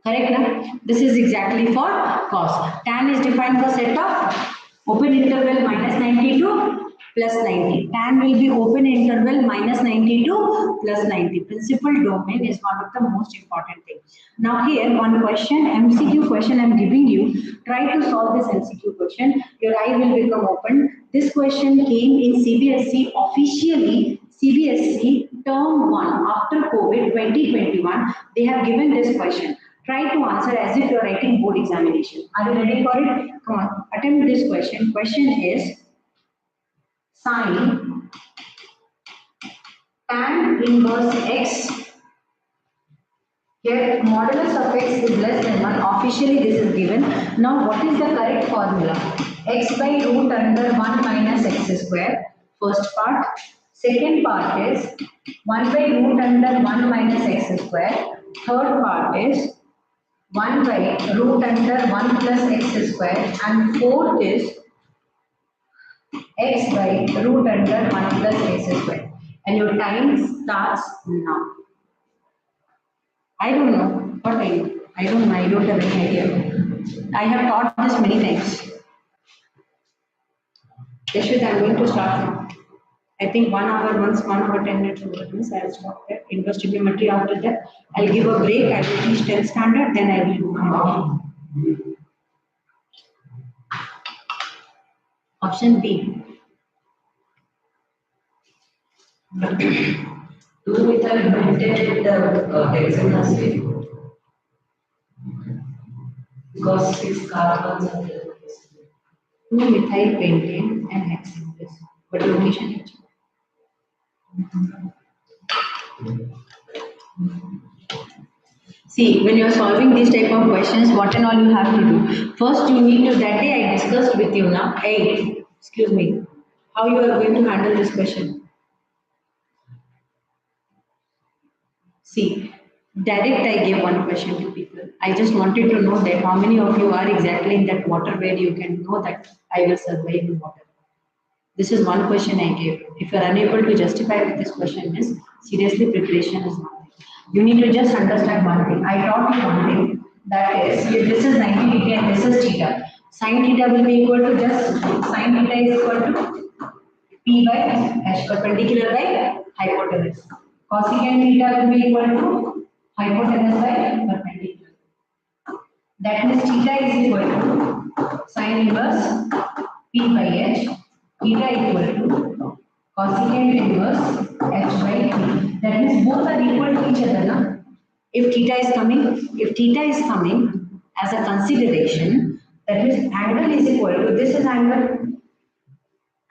Correct, na? This is exactly for cos. Tan is defined for set of open interval minus 90 to plus 90. Tan will be open interval minus 90 to plus 90. Principal domain is one of the most important things. Now here one question, MCQ question I am giving you. Try to solve this MCQ question. Your eye will become open. This question came in CBSE officially. CBSE term 1 after COVID 2021. They have given this question. Try to answer as if you are writing board examination. Are you ready for it? Come on, attempt this question. Question is sine tan inverse x. Here modulus of x is less than 1. Officially this is given. Now what is the correct formula? X by root under 1 minus x square. First part. Second part is 1 by root under 1 minus x square. Third part is 1 by root under 1 plus x square, and fourth is x by root under 1 plus x square. And your time starts now. I don't know what I don't know. I don't have any idea. I have taught this many times. Yashwant, I'm going to start now. I think 1 hour, once 1 hour, 10 minutes over this, I'll stop there. Inverse trigonometry after that. I'll give a break. I will teach 10th standard, then I will do my option B. Do with a limited hexagonal because 6 carbons are there. 2-methyl pentane and hexane. But location is. See, when you are solving these type of questions, what and all you have to do. First, you need to, that day I discussed with you now, hey, excuse me, how you are going to handle this question. See, direct I gave one question to people. I just wanted to know that how many of you are exactly in that water where you can know that I will survive in water. This is one question I gave. If you are unable to justify with this question, means seriously preparation is nothing. You need to just understand one thing. I taught you one thing. That is, if this is 90 degree and this is theta. Sin theta will be equal to just, sin theta is equal to P by H, perpendicular by hypotenuse. Cosecant theta will be equal to hypotenuse by perpendicular. That means theta is equal to sin inverse P by H, theta equal to cosecant inverse H by P. That means both are equal to each other, na? If theta is coming as a consideration, that means angle is equal to, this is angle,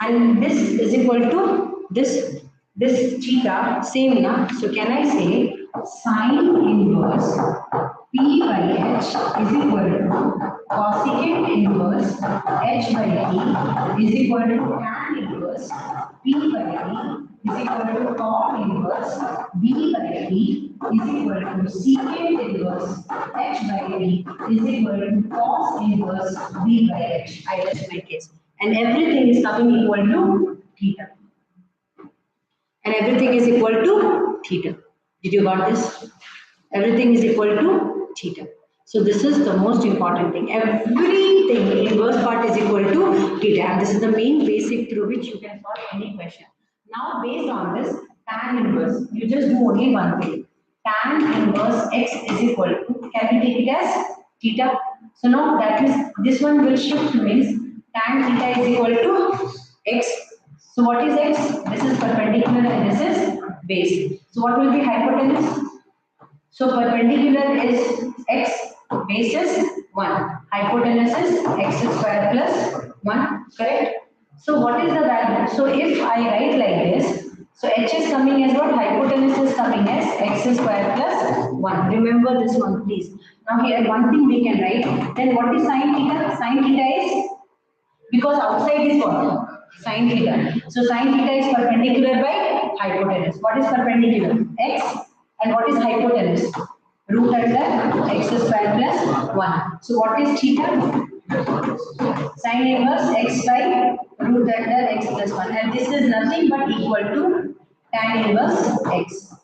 and this is equal to this theta, same na. So can I say sin inverse P by H is equal to cosecant inverse H by P is equal to tan inverse P by P is equal to cot inverse B by P is equal to secant inverse H by P is equal to cos inverse B by H. I rest my case. And everything is coming equal to theta. And everything is equal to theta. Did you got this? Everything is equal to theta. So this is the most important thing. Everything inverse part is equal to theta. And this is the main basic through which you can solve any question. Now based on this, tan inverse, you just do only one thing. Tan inverse x is equal to, can we take it as theta? So now that is, this one will shift means tan theta is equal to x. So what is x? This is perpendicular and this is base. So what will be hypotenuse? So perpendicular is x, base is 1. Hypotenuse is x square plus 1, correct? So what is the value? So if I write like this, so h is coming as what? Hypotenuse is coming as x square plus 1. Remember this one please. Now here one thing we can write. Then what is sin theta? Sin theta is, because outside is what? Sin theta. So sin theta is perpendicular by hypotenuse. What is perpendicular? X. And what is hypotenuse? Root under x square plus 1. So what is theta? Sin inverse x by root under x plus 1. And this is nothing but equal to tan inverse x.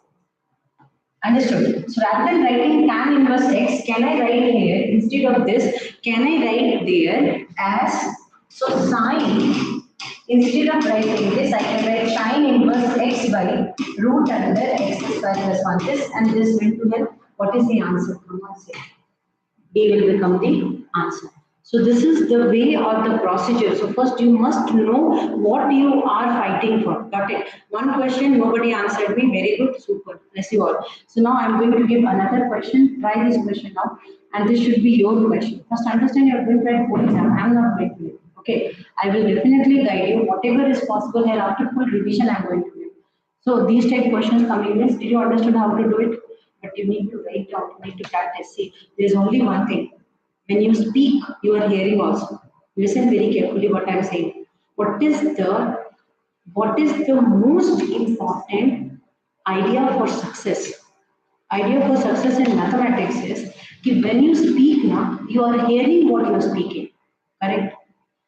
Understood? So rather than writing tan inverse x, can I write here, instead of this, can I write there as, so sine, instead of writing this, I can write sine inverse x by root under x square plus 1. This and this will help. What is the answer? Come on, say. A will become the answer. So this is the way or the procedure. So first you must know what you are fighting for. Got it? One question, nobody answered me. Very good, super. Bless you all. So now I'm going to give another question. Try this question now. And this should be your question. First understand you are going to write board exam. I'm not going to do it. Okay. I will definitely guide you. Whatever is possible here after full revision I'm going to do. So these type questions coming in. Did you understand how to do it? But you need to write down, you need to practice. See, there is only one thing. When you speak, you are hearing also. Listen very carefully what I am saying. What is the most important idea for success? Idea for success in mathematics is that when you speak now, you are hearing what you are speaking. Correct?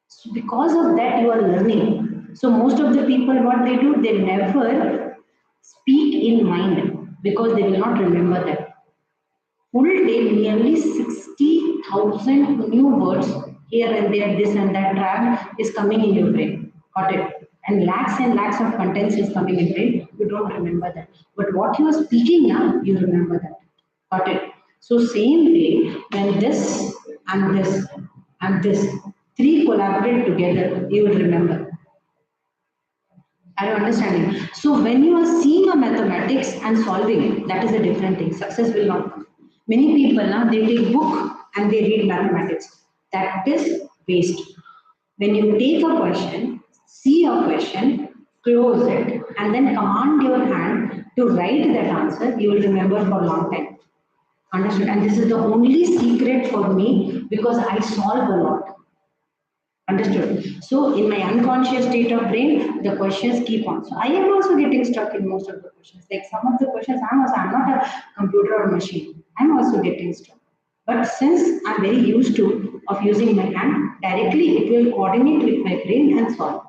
So because of that, you are learning. So most of the people, what they do, they never speak in mind because they will not remember that. Full day, nearly 60,000 new words here and there, this and that drag is coming in your brain. Got it? And lakhs of contents is coming in brain. You don't remember that. But what you are speaking now, you remember that. Got it? So same way, when this and this and this three collaborate together, you will remember. Are you understanding? So when you are seeing a mathematics and solving, that is a different thing. Success will not come. Many people now they take book and they read mathematics. That is waste. When you take a question, see a question, close it, and then command your hand to write that answer, you will remember for a long time. Understood? And this is the only secret for me because I solve a lot. Understood. So in my unconscious state of brain, the questions keep on. So I am also getting stuck in most of the questions. Like some of the questions, I'm not a computer or machine. I'm also getting stuck. But since I'm very used to of using my hand, directly it will coordinate with my brain and solve.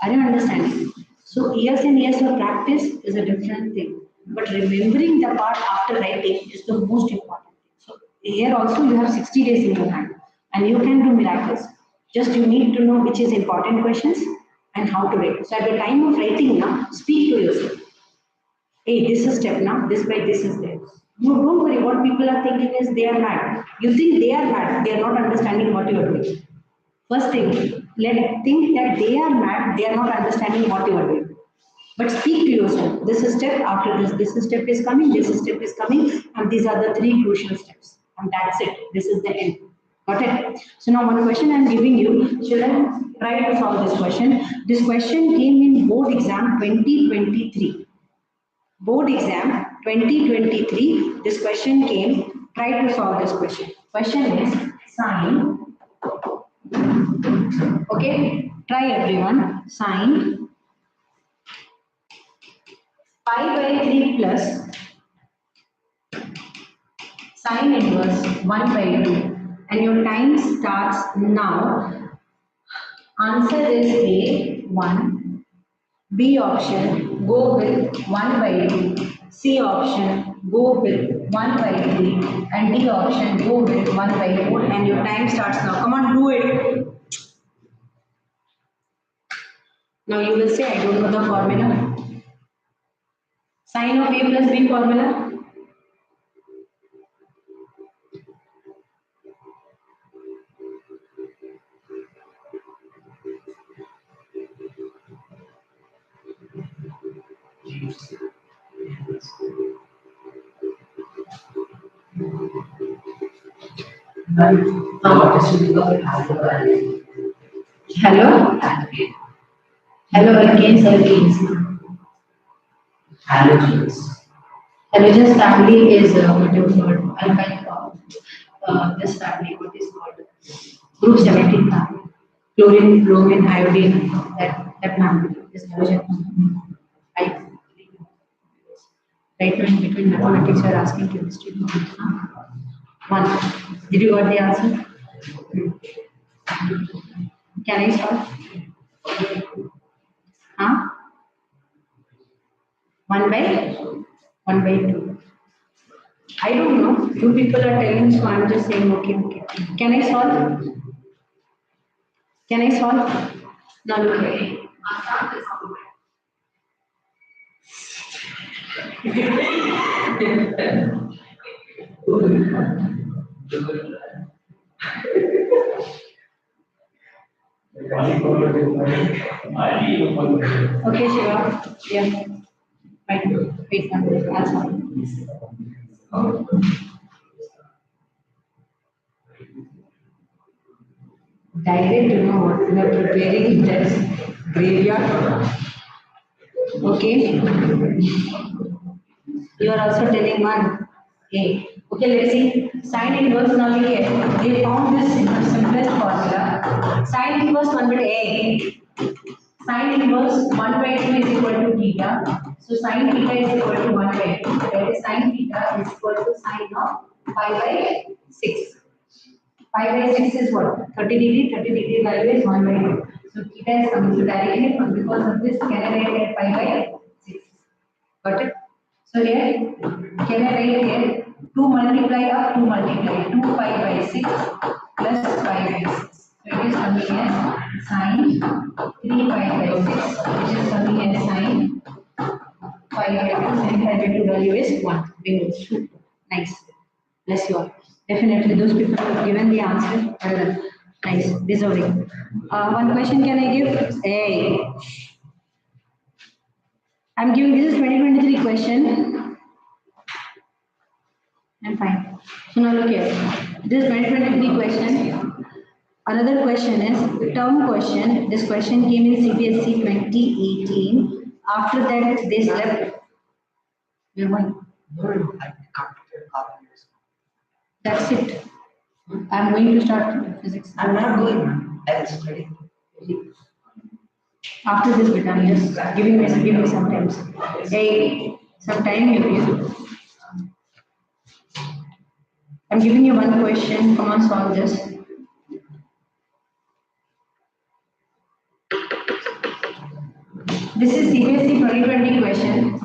Are you understanding? So years and years of practice is a different thing. But remembering the part after writing is the most important thing. So here also you have 60 days in your hand and you can do miracles. Just you need to know which is important questions and how to write. So at the time of writing now, speak to yourself. Hey, this is step now, this by this is there. No, don't worry, what people are thinking is they are mad. You think they are mad, they are not understanding what you are doing. First thing, let think that they are mad, they are not understanding what you are doing. But speak to yourself. This is step, after this step is coming, this step is coming, and these are the three crucial steps. And that's it. This is the end. Got it? So now one question I'm giving you. Children, try to solve this question. This question came in board exam 2023. Board exam 2023. This question came. Try to solve this question. Question is sine. Okay, try everyone. Sine pi by 3 plus sine inverse 1 by 2. And your time starts now. Answer is A 1. B option go with 1 by 2. C option go with 1 by 3. And D option go with 1 by 4. And your time starts now. Come on, do it. Now you will say, I don't know the formula. Sine of A plus B formula. Hello? Hello, again, again. Halogens. Halogens family is what is called alkyl this family, what is called group 17 family. Chlorine, bromine, iodine, that family is halogen family. I right now in between mathematics you are asking chemistry. One. Did you got the answer? Can I solve? Huh? 1 by 1 by 2. I don't know. Two people are telling, so I'm just saying, okay, okay. Can I solve? Can I solve? No, okay. Okay, Shiva. Yeah. Right. Wait 1 minute. I'll solve. Direct, you know what? We are preparing this graveyard. Okay. You are also telling one. A. Okay, let's see. Sine inverse now here. They found this simplest formula. Sine inverse 1 by A. Sine inverse 1 by 2 is equal to theta. So sine theta is equal to 1 by 2. That is sine theta is equal to sine of pi by 6. Pi by 6 is what? 30 degree. 30 degree value is 1 by 2. So theta is coming. So directly because of this, can I write it pi by 6? Got it? So here, can I write here 2 multiply up 2 multiply 2 pi by 6 plus 5 by 6. So it is coming as sine 3 pi by 6, which is coming as sine 5 by 2. Sine 5 by 2 value is 1. Bingo. Nice. Bless you all. Definitely those people who have given the answer. Well done. Nice. Deserving. One question can I give? Hey. I'm giving this is 2023 question. I'm fine. So now look here. This 2023 question. Another question is term question. This question came in CBSE 2018. After that, they slept. You're one. That's it. I'm going to start physics. I'm not going. I will study. After this bit, I'm just give me some time. Hey, some time you give. I'm giving you one question. Come on, solve this. This is CBSE 2020 question.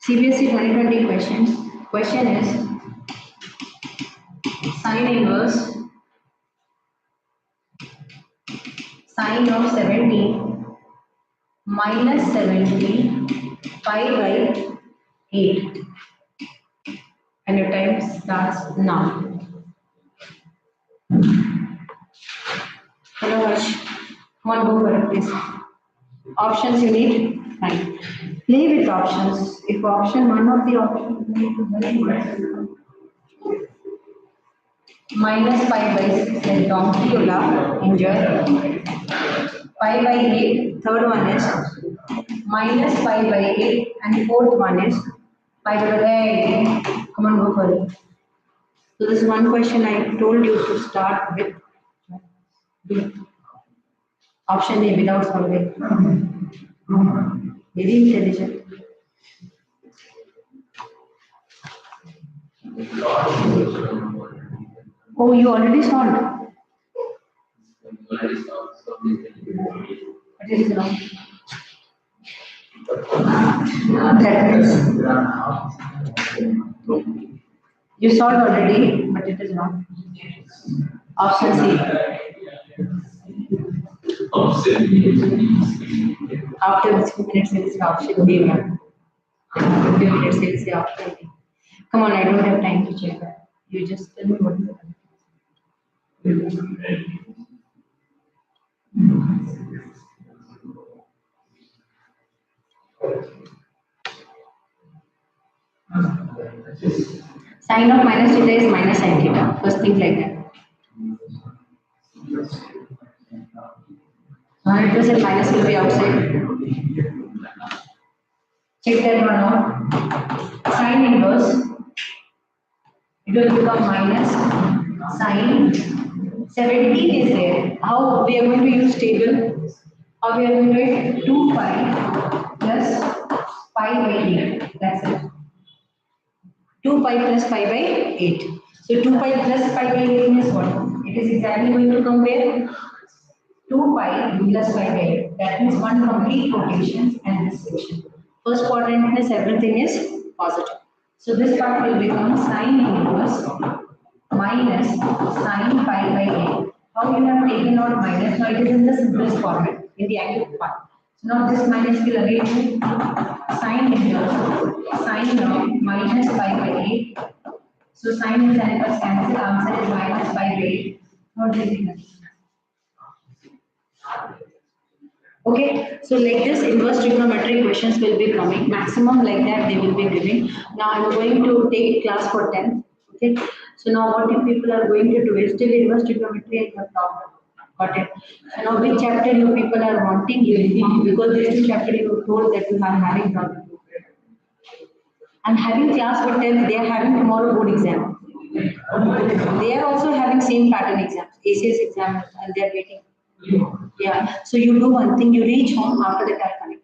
CBSE 2020 questions. Question is sine inverse sine of 70 minus 70 pi by 8. And your time starts now. Hello, Harsh. Come on, go for it, please. Options you need? Fine. Play with options. If option, one of the options minus pi by 6, like donkey, you laugh, enjoy. Pi by 8, third one is minus pi by 8, and fourth one is pi by 8. Come on, go for it. So this one question I told you to start with. Option A without solving. Very intelligent. Oh, you already solved. But it is wrong. That means you solved already, but it is wrong. Option C. After this 2 minutes, it is option B. 2 minutes, it is option B. Come on, I don't have time to check that. You just tell me what you want. Sine of minus theta is minus sin theta. First thing like that. 100% minus will be outside. Check that one out. Sine inverse. It will become minus sine 70 is there. How we are going to use table? How we are going to do it? 2 pi plus pi by 8. That's it. 2 pi plus pi by 8. So 2 pi plus pi by 8 means what? It is exactly going to come where? 2 pi plus pi by 8. That means one complete rotation and this section. First quadrant is everything is positive. So this part will become sine inverse minus sine pi by 8. How you have taken out minus? Now it is in the simplest format, in the active part. So now this minus will again be sine inverse sine of minus pi by 8. So sine and sin inverse cancel. Answer is minus pi by 8. Not difficult. Okay, so like this inverse trigonometric questions will be coming, maximum like that they will be giving. Now I am going to take class for 10th. Okay, so now what you people are going to do is still inverse trigonometry is the problem. Got it. So now which chapter you people are wanting uniform, because this is chapter you told that you are having problem. I'm having class for 10th, they are having tomorrow board exam. They are also having same pattern exams, ACS exam, and they are waiting. Yeah, so you do one thing, you reach home after the car connect.